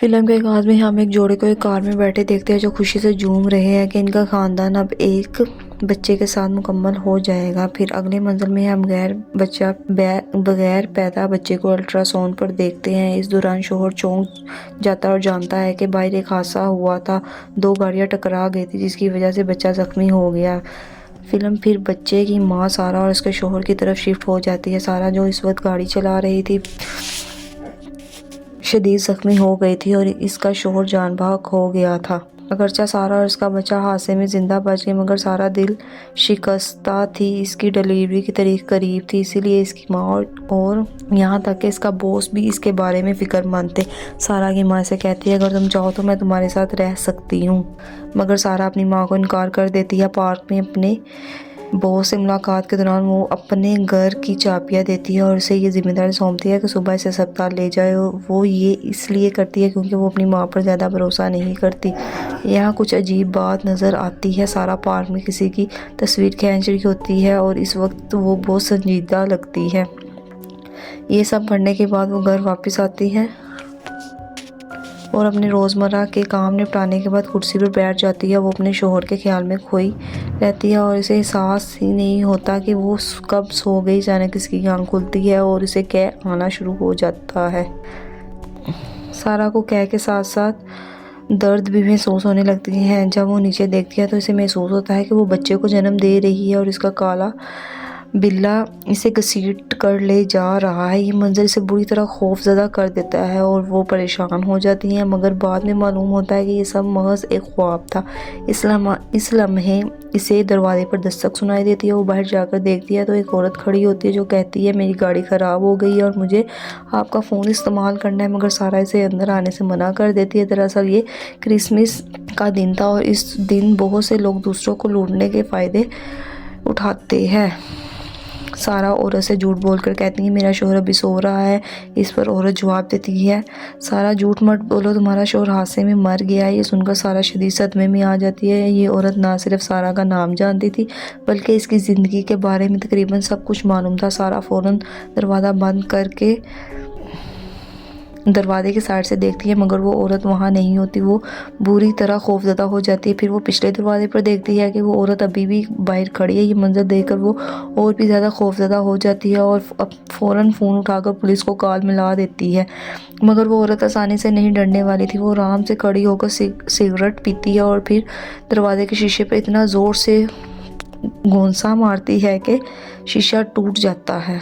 Film کے آغاز میں ہم ایک جوڑے کو ایک کار میں بیٹھے دیکھتے ہیں جو خوشی سے جھوم رہے ہیں کہ ان کا خاندان اب ایک بچے کے ساتھ مکمل ہو جائے گا۔ پھر اگلے منظر میں ہم بغیر پیدا بچے کو الٹرا ساؤنڈ پر دیکھتے ہیں۔ اس دوران شوہر چونک جاتا ہے اور جانتا ہے کہ باہر ایک حادثہ ہوا تھا، دو گاڑیاں ٹکرا گئی تھی جس کی وجہ سے بچہ زخمی ہو گیا۔ فلم پھر بچے کی ماں سارہ اور اس کے شوہر کی طرف شفٹ ہو جاتی ہے۔ سارہ جو اس وقت گاڑی چلا رہی تھی شدید زخمی ہو گئی تھی اور اس کا شوہر جان بحق ہو گیا تھا۔ اگرچہ سارہ اور اس کا بچہ حادثے میں زندہ بچ گئے مگر سارہ دل شکستہ تھی۔ اس کی ڈیلیوری کی تاریخ قریب تھی، اسی لیے اس کی ماں اور یہاں تک کہ اس کا باس بھی اس کے بارے میں فکر مند تھے۔ سارہ کی ماں اسے کہتی ہے اگر تم چاہو تو میں تمہارے ساتھ رہ سکتی ہوں، مگر سارہ اپنی ماں کو انکار کر دیتی ہے۔ پارک میں اپنے باس سے ملاقات کے دوران وہ اپنے گھر کی چابیاں دیتی ہے اور اسے یہ ذمہ داری سونپتی ہے کہ صبح اسے ہسپتال لے جائے۔ وہ یہ اس لیے کرتی ہے کیونکہ وہ اپنی ماں پر زیادہ بھروسہ نہیں کرتی۔ یہاں کچھ عجیب بات نظر آتی ہے۔ سارہ پارک میں کسی کی تصویر کھینچ رہی ہوتی ہے اور اس وقت وہ بہت سنجیدہ لگتی ہے۔ یہ سب کرنے کے بعد وہ گھر واپس آتی ہے اور اپنے روزمرہ کے کام نپٹانے کے بعد کرسی پر بیٹھ جاتی ہے۔ وہ اپنے شوہر کے خیال میں کھوئی رہتی ہے اور اسے احساس ہی نہیں ہوتا کہ وہ کب سو گئی۔ اچانک اس کی آنکھ کھلتی ہے اور اسے قے آنا شروع ہو جاتا ہے۔ سارہ کو قے کے ساتھ ساتھ درد بھی محسوس ہونے لگتی ہے۔ جب وہ نیچے دیکھتی ہے تو اسے محسوس ہوتا ہے کہ وہ بچے کو جنم دے رہی ہے اور اس کا کالا بلّا اسے گھسیٹ کر لے جا رہا ہے۔ یہ منظر اسے بری طرح خوف زدہ کر دیتا ہے اور وہ پریشان ہو جاتی ہے، مگر بعد میں معلوم ہوتا ہے کہ یہ سب محض ایک خواب تھا۔ اس لمحے اسے دروازے پر دستک سنائی دیتی ہے۔ وہ باہر جا کر دیکھتی ہے تو ایک عورت کھڑی ہوتی ہے جو کہتی ہے میری گاڑی خراب ہو گئی ہے اور مجھے آپ کا فون استعمال کرنا ہے، مگر سارہ اسے اندر آنے سے منع کر دیتی ہے۔ دراصل یہ کرسمس کا دن تھا اور اس دن بہت سے لوگ دوسروں کو لوٹنے کے فائدے اٹھاتے ہیں۔ سارہ عورت سے جھوٹ بول کر کہتی ہے میرا شوہر ابھی سو رہا ہے۔ اس پر عورت جواب دیتی ہے سارہ جھوٹ مت بولو، تمہارا شوہر حادثے میں مر گیا ہے۔ یہ سن کر سارہ شدید صدمے میں آ جاتی ہے۔ یہ عورت نہ صرف سارہ کا نام جانتی تھی بلکہ اس کی زندگی کے بارے میں تقریباً سب کچھ معلوم تھا۔ سارہ فوراً دروازہ بند کر کے دروازے کی سائڈ سے دیکھتی ہے مگر وہ عورت وہاں نہیں ہوتی۔ وہ بری طرح خوفزدہ ہو جاتی ہے۔ پھر وہ پچھلے دروازے پر دیکھتی ہے کہ وہ عورت ابھی بھی باہر کھڑی ہے۔ یہ منظر دیکھ کر وہ اور بھی زیادہ خوفزدہ ہو جاتی ہے اور فوراً فون اٹھا کر پولیس کو کال ملا دیتی ہے، مگر وہ عورت آسانی سے نہیں ڈرنے والی تھی۔ وہ آرام سے کھڑی ہو کر سگریٹ پیتی ہے اور پھر دروازے کے شیشے پر اتنا زور سے گھونسا مارتی ہے کہ شیشہ ٹوٹ جاتا ہے۔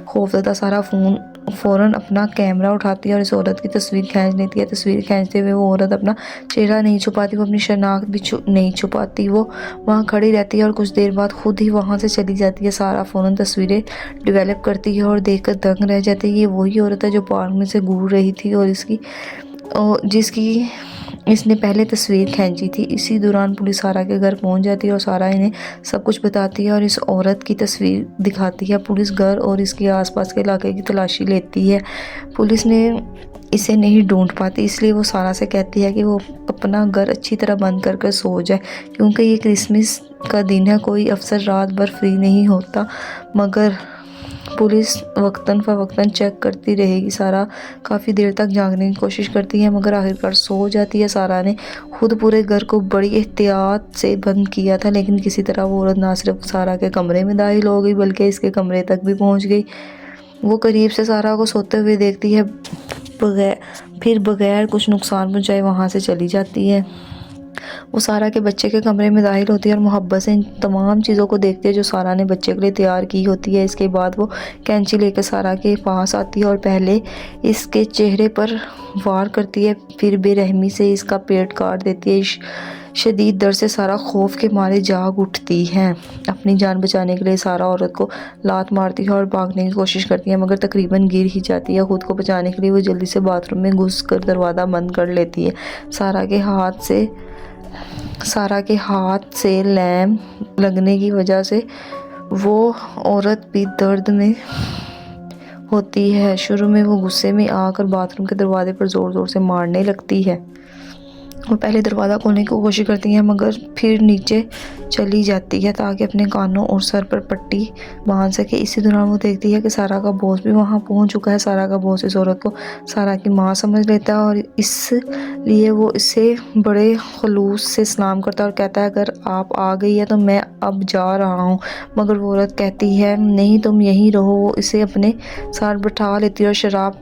خوفزدہ سارہ فوراً اپنا کیمرہ اٹھاتی ہے اور اس عورت کی تصویر کھینچ لیتی ہے۔ تصویر کھینچتے ہوئے وہ عورت اپنا چہرہ نہیں چھپاتی، وہ اپنی شناخت بھی نہیں چھپاتی۔ وہ وہاں کھڑی رہتی ہے اور کچھ دیر بعد خود ہی وہاں سے چلی جاتی ہے۔ سارہ فوراً تصویریں ڈیولپ کرتی ہے اور دیکھ کر دنگ رہ جاتی ہے۔ یہ وہی عورت ہے جو پارک میں سے گزر رہی تھی اور جس کی اس نے پہلے تصویر کھینچی تھی۔ اسی دوران پولیس سارہ کے گھر پہنچ جاتی ہے اور سارہ انہیں سب کچھ بتاتی ہے اور اس عورت کی تصویر دکھاتی ہے۔ پولیس گھر اور اس کے آس پاس کے علاقے کی تلاشی لیتی ہے۔ پولیس نے اسے نہیں ڈھونڈ پاتی، اس لیے وہ سارہ سے کہتی ہے کہ وہ اپنا گھر اچھی طرح بند کر کر سو جائے کیونکہ یہ کرسمس کا دن ہے۔ کوئی افسر رات بھر فری نہیں ہوتا، مگر پولیس وقتاً فوقتاً چیک کرتی رہے گی۔ سارہ کافی دیر تک جاگنے کی کوشش کرتی ہے مگر آخرکار سو جاتی ہے۔ سارہ نے خود پورے گھر کو بڑی احتیاط سے بند کیا تھا لیکن کسی طرح وہ عورت نہ صرف سارہ کے کمرے میں داخل ہو گئی بلکہ اس کے کمرے تک بھی پہنچ گئی۔ وہ قریب سے سارہ کو سوتے ہوئے دیکھتی ہے، پھر بغیر کچھ نقصان پہنچائے وہاں سے چلی جاتی ہے۔ وہ سارہ کے بچے کے کمرے میں داخل ہوتی ہے اور محبت سے ان تمام چیزوں کو دیکھتی ہے جو سارہ نے بچے کے لیے تیار کی ہوتی ہے۔ اس کے بعد وہ کینچی لے کر سارہ کے پاس آتی ہے اور پہلے اس کے چہرے پر وار کرتی ہے، پھر بے رحمی سے اس کا پیٹ کاٹ دیتی ہے۔ شدید درد سے سارہ خوف کے مارے جاگ اٹھتی ہے۔ اپنی جان بچانے کے لیے سارہ عورت کو لات مارتی ہے اور بھاگنے کی کوشش کرتی ہے مگر تقریباً گر ہی جاتی ہے۔ خود کو بچانے کے لیے وہ جلدی سے باتھ روم میں گھس کر دروازہ بند کر لیتی ہے۔ سارہ کے ہاتھ سے لیمپ لگنے کی وجہ سے وہ عورت بھی درد میں ہوتی ہے۔ شروع میں وہ غصے میں آ کر باتھ روم کے دروازے پر زور زور سے مارنے لگتی ہے وہ پہلے دروازہ کھولنے کی کوشش کرتی ہیں مگر پھر نیچے چلی جاتی ہے تاکہ اپنے کانوں اور سر پر پٹی باندھ سکے۔ اسی دوران وہ دیکھتی ہے کہ سارا کا باس بھی وہاں پہنچ چکا ہے۔ سارا کا باس اس عورت کو سارا کی ماں سمجھ لیتا ہے اور اس لیے وہ اسے بڑے خلوص سے سلام کرتا ہے اور کہتا ہے اگر آپ آ گئی ہے تو میں اب جا رہا ہوں، مگر وہ عورت کہتی ہے نہیں تم یہیں رہو۔ وہ اسے اپنے ساتھ بٹھا لیتی ہے اور شراب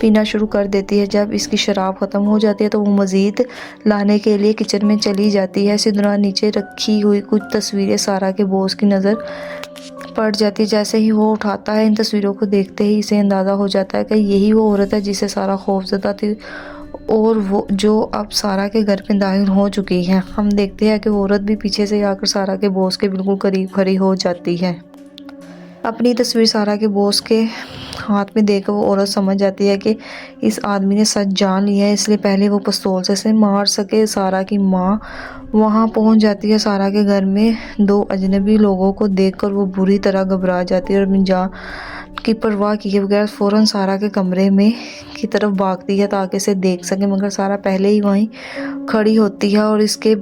پینا شروع کر دیتی ہے۔ جب اس کی شراب ختم ہو جاتی ہے تو وہ مزید لانے کے لیے کچن میں چلی جاتی ہے۔ اسی دوران نیچے رکھی ہوئی کچھ تصویریں سارا کے باس کی نظر پڑ جاتی ہے۔ جیسے ہی وہ اٹھاتا ہے ان تصویروں کو دیکھتے ہی اسے اندازہ ہو جاتا ہے کہ یہی وہ عورت ہے جسے سارا خوفزدہ تھی اور وہ جو اب سارا کے گھر میں داخل ہو چکی ہے۔ ہم دیکھتے ہیں کہ وہ عورت بھی پیچھے سے آ کر سارا کے باس کے بالکل قریب کھڑی ہو جاتی ہے۔ اپنی تصویر سارا کے باس کے ہاتھ میں دے کر وہ عورت سمجھ جاتی ہے کہ اس آدمی نے سچ جان لیا ہے، اس لیے پہلے وہ پستول سے اسے مار سکے۔ سارا کی ماں وہاں پہنچ جاتی ہے۔ سارا کے گھر میں دو اجنبی لوگوں کو دیکھ کر وہ بری طرح گھبرا جاتی ہے اور اپنی جان کی پرواہ کیے بغیر فوراً سارا کے کمرے میں کی طرف بھاگتی ہے تاکہ اسے دیکھ سکے، مگر سارا پہلے ہی وہیں کھڑی ہوتی ہے اور اس کے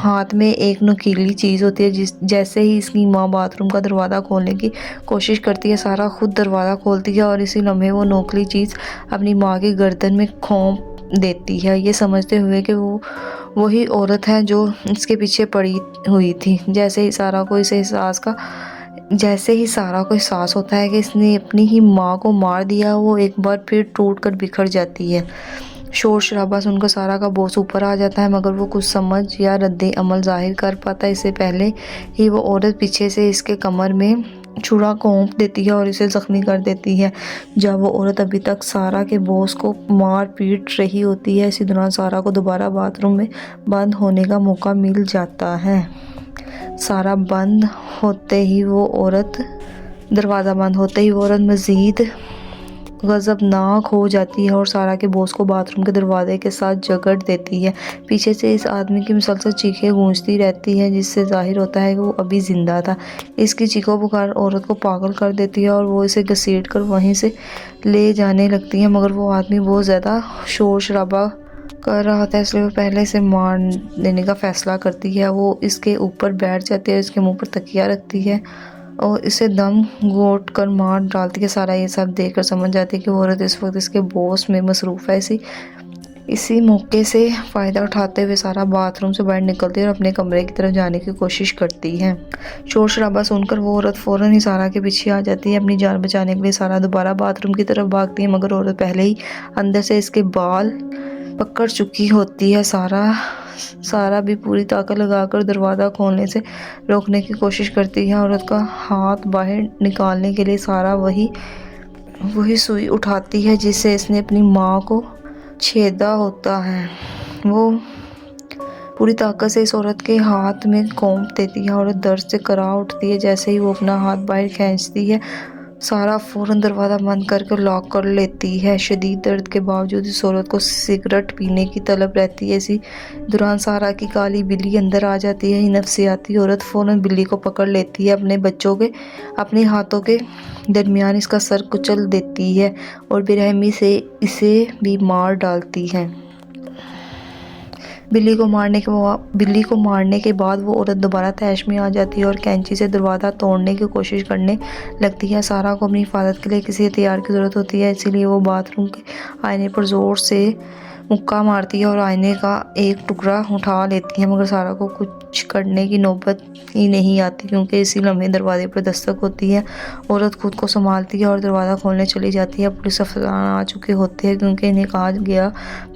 ہاتھ میں ایک نوکیلی چیز ہوتی ہے۔ جیسے ہی اس کی ماں باتھ روم کا دروازہ کھولنے کی کوشش کرتی ہے، سارا خود دروازہ کھولتی ہے اور اسی لمحے وہ نوکیلی چیز اپنی ماں کی گردن میں کھونپ دیتی ہے، یہ سمجھتے ہوئے کہ وہ وہی عورت ہے جو اس کے پیچھے پڑی ہوئی تھی۔ جیسے ہی سارا کو احساس ہوتا ہے کہ اس نے اپنی ہی ماں کو مار دیا، وہ ایک بار پھر ٹوٹ کر بکھر جاتی ہے۔ شور شرابہ سن کر سارا کا باس اوپر آ جاتا ہے مگر وہ کچھ سمجھ یا رد عمل ظاہر کر پاتا ہے۔ اس سے پہلے ہی وہ عورت پیچھے سے اس کے کمر میں چھڑا گھونپ دیتی ہے اور اسے زخمی کر دیتی ہے۔ جب وہ عورت ابھی تک سارا کے باس کو مار پیٹ رہی ہوتی ہے، اسی دوران سارا کو دوبارہ باتھ روم میں بند ہونے کا موقع مل جاتا ہے۔ دروازہ بند ہوتے ہی وہ عورت مزید غضبناک ہو جاتی ہے اور سارا کے باس کو باتھ روم کے دروازے کے ساتھ جگڑ دیتی ہے۔ پیچھے سے اس آدمی کی مسلسل چیخیں گونجتی رہتی ہیں جس سے ظاہر ہوتا ہے کہ وہ ابھی زندہ تھا۔ اس کی چیخوں پکار عورت کو پاگل کر دیتی ہے اور وہ اسے گھسیٹ کر وہیں سے لے جانے لگتی ہے، مگر وہ آدمی بہت زیادہ شور شرابہ کر رہا تھا اس لیے وہ پہلے سے مار دینے کا فیصلہ کرتی ہے۔ وہ اس کے اوپر بیٹھ جاتی ہے، اس کے منہ پر تکیہ رکھتی ہے اور اسے دم گھونٹ کر مار ڈالتی ہے۔ سارا یہ سب دیکھ کر سمجھ جاتی ہے کہ وہ عورت اس وقت اس کے باس میں مصروف ہے۔ اسی موقع سے فائدہ اٹھاتے ہوئے سارا باتھ روم سے باہر نکلتی ہے اور اپنے کمرے کی طرف جانے کی کوشش کرتی ہے۔ شور شرابہ سن کر وہ عورت فوراً ہی سارا کے پیچھے آ جاتی ہے۔ اپنی جان بچانے کے لیے سارا دوبارہ باتھ روم کی طرف بھاگتی ہے مگر عورت پہلے ہی اندر سے اس کے بال پکڑ چکی ہوتی ہے۔ سارا بھی پوری طاقت لگا کر دروازہ کھولنے سے روکنے کی کوشش کرتی ہے۔ عورت کا ہاتھ باہر نکالنے کے لیے سارا وہی سوئی اٹھاتی ہے جس سے اس نے اپنی ماں کو چھیدا ہوتا ہے۔ وہ پوری طاقت سے اس عورت کے ہاتھ میں گھونپ دیتی ہے۔ عورت درد سے کرا اٹھتی ہے۔ جیسے ہی وہ اپنا ہاتھ باہر کھینچتی ہے، سارا فوراً دروازہ بند کر کے لاک کر لیتی ہے۔ شدید درد کے باوجود اس عورت کو سگریٹ پینے کی طلب رہتی ہے۔ اسی دوران سارا کی کالی بلی اندر آ جاتی ہے۔ یہ نفسیاتی عورت فوراً بلی کو پکڑ لیتی ہے، اپنے ہاتھوں کے درمیان اس کا سر کچل دیتی ہے اور بے رحمی سے اسے بھی مار ڈالتی ہے۔ بلی کو مارنے کے بعد وہ عورت دوبارہ طیش میں آ جاتی ہے اور کینچی سے دروازہ توڑنے کی کوشش کرنے لگتی ہے۔ سارا کو اپنی حفاظت کے لیے کسی ہتھیار کی ضرورت ہوتی ہے، اسی لیے وہ باتھ روم کے آئینے پر زور سے مکہ مارتی ہے اور آئینے کا ایک ٹکڑا اٹھا لیتی ہے، مگر سارا کو کچھ کرنے کی نوبت ہی نہیں آتی کیونکہ اسی لمحے دروازے پر دستک ہوتی ہے۔ عورت خود کو سنبھالتی ہے اور دروازہ کھولنے چلی جاتی ہے۔ پولیس افسران آ چکے ہوتے ہیں کیونکہ انہیں کہا گیا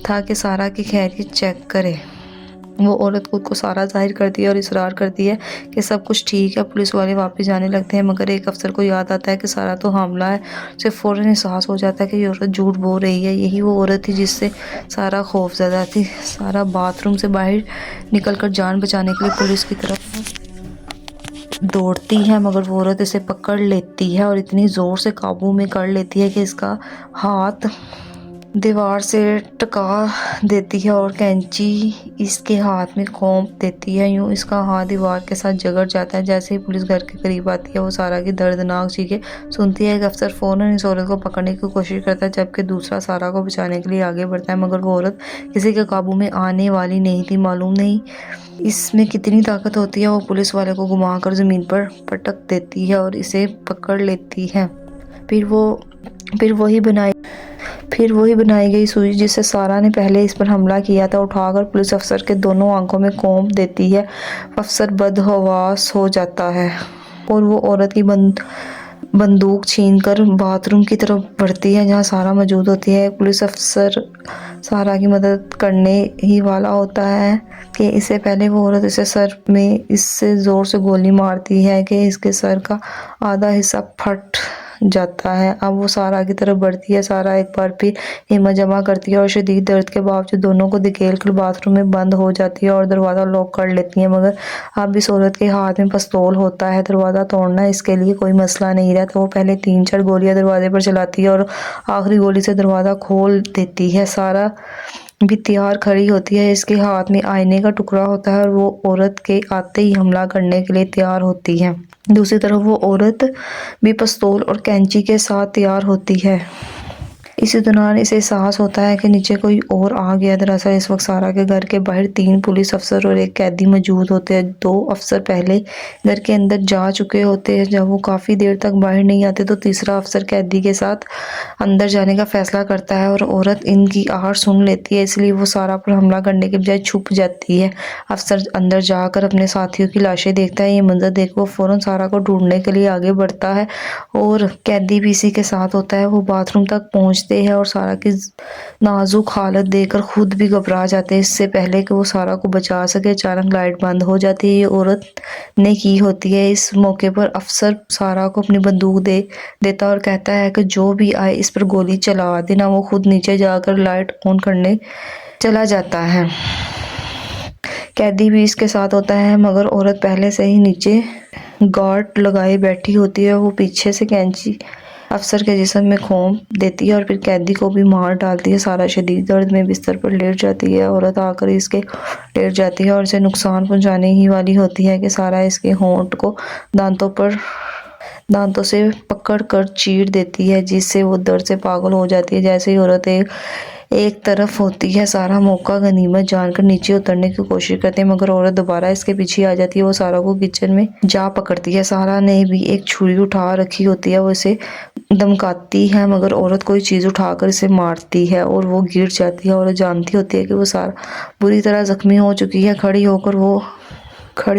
تھا کہ سارا کی خیریت چیک کرے۔ وہ عورت خود کو سارا ظاہر کرتی ہے اور اصرار کرتی ہے کہ سب کچھ ٹھیک ہے۔ پولیس والے واپس جانے لگتے ہیں مگر ایک افسر کو یاد آتا ہے کہ سارا تو حاملہ ہے۔ اسے فوراً احساس ہو جاتا ہے کہ یہ عورت جھوٹ بول رہی ہے، یہی وہ عورت تھی جس سے سارا خوفزدہ تھی۔ سارا باتھ روم سے باہر نکل کر جان بچانے کے لیے پولیس کی طرف دوڑتی ہے مگر وہ عورت اسے پکڑ لیتی ہے اور اتنی زور سے قابو میں کر لیتی ہے کہ اس کا ہاتھ دیوار سے ٹکا دیتی ہے اور کینچی اس کے ہاتھ میں کھونپ دیتی ہے۔ یوں اس کا ہاتھ دیوار کے ساتھ جگڑ جاتا ہے۔ جیسے ہی پولیس گھر کے قریب آتی ہے وہ سارا کی دردناک چیخیں سنتی ہے۔ ایک افسر فوراً اس عورت کو پکڑنے کی کوشش کرتا ہے جبکہ دوسرا سارا کو بچانے کے لیے آگے بڑھتا ہے، مگر وہ عورت کسی کے قابو میں آنے والی نہیں تھی۔ معلوم نہیں اس میں کتنی طاقت ہوتی ہے۔ وہ پولیس والے کو گھما کر زمین پر پٹک دیتی ہے اور اسے پکڑ لیتی ہے۔ پھر وہی بنائی گئی سوئی جس سے سارا نے پہلے اس پر حملہ کیا تھا اٹھا کر پولیس افسر کے دونوں آنکھوں میں کھونپ دیتی ہے۔ افسر بدحواس ہو جاتا ہے اور وہ عورت کی بندوق چھین کر باتھ روم کی طرف بڑھتی ہے جہاں سارا موجود ہوتی ہے۔ ایک پولیس افسر سارا کی مدد کرنے ہی والا ہوتا ہے کہ اس سے پہلے وہ عورت اسے سر میں اس سے زور سے گولی مارتی ہے کہ اس کے سر کا آدھا حصہ پھٹ جاتا ہے۔ اب وہ سارا کی طرف بڑھتی ہے۔ سارا ایک بار پھر ہمت جمع کرتی ہے اور شدید درد کے باوجود دونوں کو دھکیل کر باتھ روم میں بند ہو جاتی ہے اور دروازہ لاک کر لیتی ہے، مگر اب اس عورت کے ہاتھ میں پستول ہوتا ہے۔ دروازہ توڑنا اس کے لیے کوئی مسئلہ نہیں رہتا۔ وہ پہلے 3-4 گولیاں دروازے پر چلاتی ہے اور آخری گولی سے دروازہ کھول دیتی ہے۔ سارا بھی تیار کھڑی ہوتی ہے، اس کے ہاتھ میں آئینے کا ٹکڑا ہوتا ہے اور وہ عورت کے آتے ہی حملہ کرنے کے لیے تیار ہوتی ہے۔ دوسری طرف وہ عورت بھی پستول اور کینچی کے ساتھ تیار ہوتی ہے۔ اسی دوران اسے احساس ہوتا ہے کہ نیچے کوئی اور آ گیا ہے۔ دراصل اس وقت سارا کے گھر کے باہر 3 پولیس افسر اور ایک قیدی موجود ہوتے ہیں۔ 2 افسر پہلے گھر کے اندر جا چکے ہوتے ہیں۔ جب وہ کافی دیر تک باہر نہیں آتے تو تیسرا افسر قیدی کے ساتھ اندر جانے کا فیصلہ کرتا ہے اور عورت ان کی آہٹ سن لیتی ہے، اس لیے وہ سارا پر حملہ کرنے کے بجائے چھپ جاتی ہے۔ افسر اندر جا کر اپنے ساتھیوں کی لاشیں دیکھتا ہے۔ یہ منظر دیکھ وہ فوراً سارا کو ڈھونڈنے کے لیے آگے بڑھتا ہے اور قیدی بھی اسی کے ساتھ ہوتا ہے۔ وہ باتھ روم تک پہنچتے ہیں اور سارا کی نازک حالت دیکھ کر خود بھی گھبرا جاتے ہیں۔ اس سے پہلے کہ وہ سارا کو بچا سکے اچانک لائٹ بند ہو جاتی ہے۔ یہ عورت نے کی ہوتی ہے۔ اس موقع پر افسر سارا کو اپنی بندوق دے دیتا اور کہتا ہے کہ جو بھی آئے اس پر گولی چلا دینا۔ وہ خود نیچے جا کر لائٹ آن کرنے چلا جاتا ہے۔ قیدی بھی اس کے ساتھ ہوتا ہے، مگر عورت پہلے سے ہی نیچے گارڈ لگائے بیٹھی ہوتی ہے۔ وہ پیچھے سے کینچی افسر کے جسم میں کھونپ دیتی ہے اور پھر قیدی کو بھی مار ڈالتی ہے۔ سارا شدید درد میں بستر پر لیٹ جاتی ہے۔ عورت آ کر اس کے لیٹ جاتی ہے اور اسے نقصان پہنچانے ہی والی ہوتی ہے کہ سارا اس کے ہونٹ کو دانتوں سے پکڑ کر چیر دیتی ہے، جس سے وہ درد سے پاگل ہو جاتی ہے۔ جیسے ہی عورت ایک طرف ہوتی ہے، سارا موقع غنیمت جان کر نیچے اترنے کی کوشش کرتی ہے، مگر عورت دوبارہ اس کے پیچھے آ جاتی ہے۔ وہ سارا کو کچن میں جا پکڑتی ہے۔ سارا نے بھی ایک چھری اٹھا رکھی ہوتی ہے، وہ اسے دھمکاتی ہے، مگر عورت کوئی چیز اٹھا کر اسے مارتی ہے اور وہ گر جاتی ہے۔ عورت جانتی ہوتی ہے کہ وہ سارا بری طرح زخمی ہو چکی ہے۔ کھڑی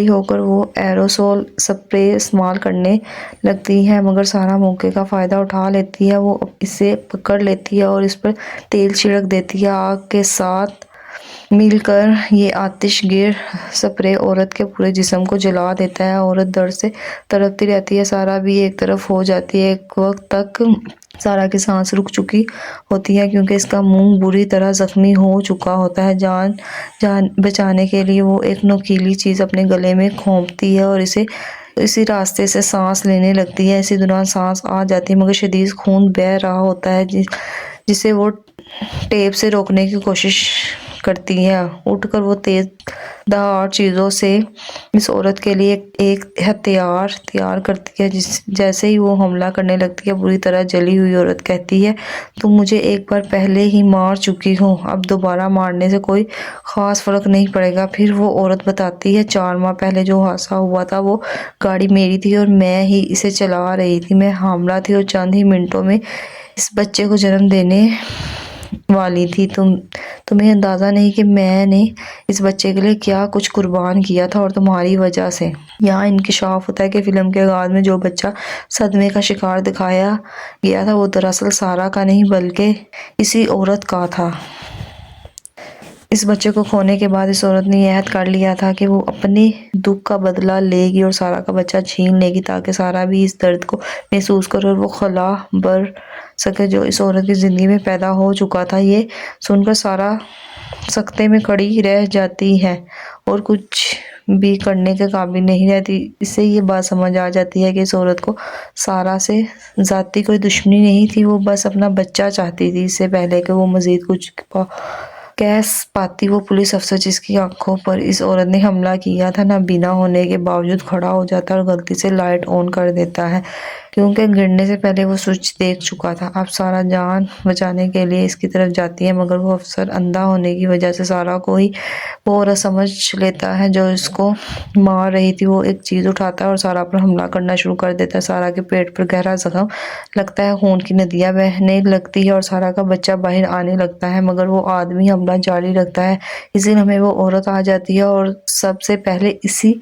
ہو کر وہ ایروسول سپرے استعمال کرنے لگتی ہے، مگر سارا موقع کا فائدہ اٹھا لیتی ہے۔ وہ اسے پکڑ لیتی ہے اور اس پر تیل چھڑک دیتی ہے۔ آگ کے ساتھ مل کر یہ آتش گیر سپرے عورت کے پورے جسم کو جلا دیتا ہے۔ عورت درد سے تڑپتی رہتی ہے۔ سارا بھی ایک طرف ہو جاتی ہے۔ ایک وقت تک سارا کی سانس رک چکی ہوتی ہے کیونکہ اس کا منہ بری طرح زخمی ہو چکا ہوتا ہے۔ جان بچانے کے لیے وہ ایک نوکیلی چیز اپنے گلے میں کھونپتی ہے اور اسی راستے سے سانس لینے لگتی ہے۔ اسی دوران سانس آ جاتی ہے، مگر شدید خون بہہ رہا ہوتا ہے جسے وہ ٹیپ سے روکنے کی کوشش کرتی ہے۔ اٹھ کر وہ تیز دھار چیزوں سے اس عورت کے لیے ایک ہتھیار تیار کرتی ہے۔ جیسے ہی وہ حملہ کرنے لگتی ہے، بری طرح جلی ہوئی عورت کہتی ہے، تم مجھے ایک بار پہلے ہی مار چکی ہو، اب دوبارہ مارنے سے کوئی خاص فرق نہیں پڑے گا۔ پھر وہ عورت بتاتی ہے، 4 ماہ پہلے جو حادثہ ہوا تھا وہ گاڑی میری تھی اور میں ہی اسے چلا رہی تھی۔ میں حاملہ تھی اور چند ہی منٹوں میں اس بچے کو جنم دینے والی تھی۔ تمہیں اندازہ نہیں کہ میں نے اس بچے کے لیے کیا کچھ قربان کیا تھا اور تمہاری وجہ سے یہاں انکشاف ہوتا ہے کہ فلم کے آغاز میں جو بچہ صدمے کا شکار دکھایا گیا تھا وہ دراصل سارا کا نہیں بلکہ اسی عورت کا تھا۔ اس بچے کو کھونے کے بعد اس عورت نے یہ عہد کر لیا تھا کہ وہ اپنے دکھ کا بدلہ لے گی اور سارا کا بچہ چھین لے گی تاکہ سارا بھی اس درد کو محسوس کرے اور وہ خلا بھر سکے جو اس عورت کی زندگی میں پیدا ہو چکا تھا۔ یہ سن کر سارا سکتے میں کھڑی رہ جاتی ہے اور کچھ بھی کرنے کے قابل نہیں رہتی۔ اس سے یہ بات سمجھ آ جاتی ہے کہ اس عورت کو سارا سے ذاتی کوئی دشمنی نہیں تھی، وہ بس اپنا بچہ چاہتی تھی۔ اس سے پہلے کہ وہ مزید کچھ کہہ پاتی، وہ پولیس افسر جس کی آنکھوں پر اس عورت نے حملہ کیا تھا، نابینا ہونے کے باوجود کھڑا ہو جاتا ہے اور غلطی سے لائٹ آن کر دیتا ہے، کیونکہ گرنے سے پہلے وہ سوئچ دیکھ چکا تھا۔ اب سارا جان بچانے کے لیے اس کی طرف جاتی ہے، مگر وہ افسر اندھا ہونے کی وجہ سے سارا کو ہی وہ عورت سمجھ لیتا ہے جو اس کو مار رہی تھی۔ وہ ایک چیز اٹھاتا ہے اور سارا پر حملہ کرنا شروع کر دیتا ہے۔ سارا کے پیٹ پر گہرا زخم لگتا ہے، خون کی ندیاں بہنے لگتی ہیں اور سارا کا بچہ باہر آنے لگتا ہے، مگر وہ آدمی حملہ جاری رکھتا ہے۔ اسی لمحے وہ عورت آ جاتی ہے اور سب سے پہلے اسی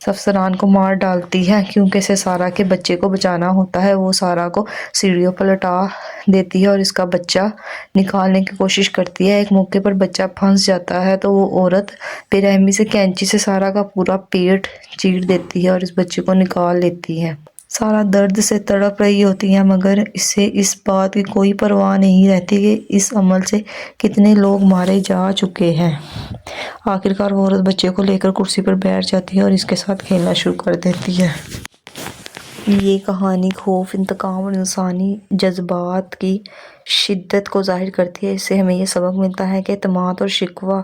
افسران کو مار ڈالتی ہے، کیونکہ اسے سارا کے بچے کو بچانا ہوتا ہے۔ وہ سارا کو سیڑھیوں پر لٹا دیتی ہے اور اس کا بچہ نکالنے کی کوشش کرتی ہے۔ ایک موقع پر بچہ پھنس جاتا ہے تو وہ عورت بے رحمی سے کینچی سے سارا کا پورا پیٹ چیر دیتی ہے اور اس بچے کو نکال لیتی ہے۔ سارا درد سے تڑپ رہی ہوتی ہے، مگر اسے اس بات کی کوئی پرواہ نہیں رہتی کہ اس عمل سے کتنے لوگ مارے جا چکے ہیں۔ آخرکار وہ عورت بچے کو لے کر کرسی پر بیٹھ جاتی ہے اور اس کے ساتھ کھیلنا شروع کر دیتی ہے۔ یہ کہانی خوف، انتقام اور انسانی جذبات کی شدت کو ظاہر کرتی ہے۔ اس سے ہمیں یہ سبق ملتا ہے کہ اعتماد اور شکوہ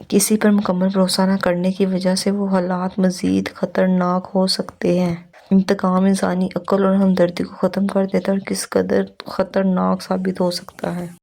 کسی پر مکمل بھروسہ نہ کرنے کی وجہ سے وہ حالات مزید خطرناک ہو سکتے ہیں۔ انتقام انسانی عقل اور ہمدردی کو ختم کر دیتا ہے اور کس قدر خطرناک ثابت ہو سکتا ہے۔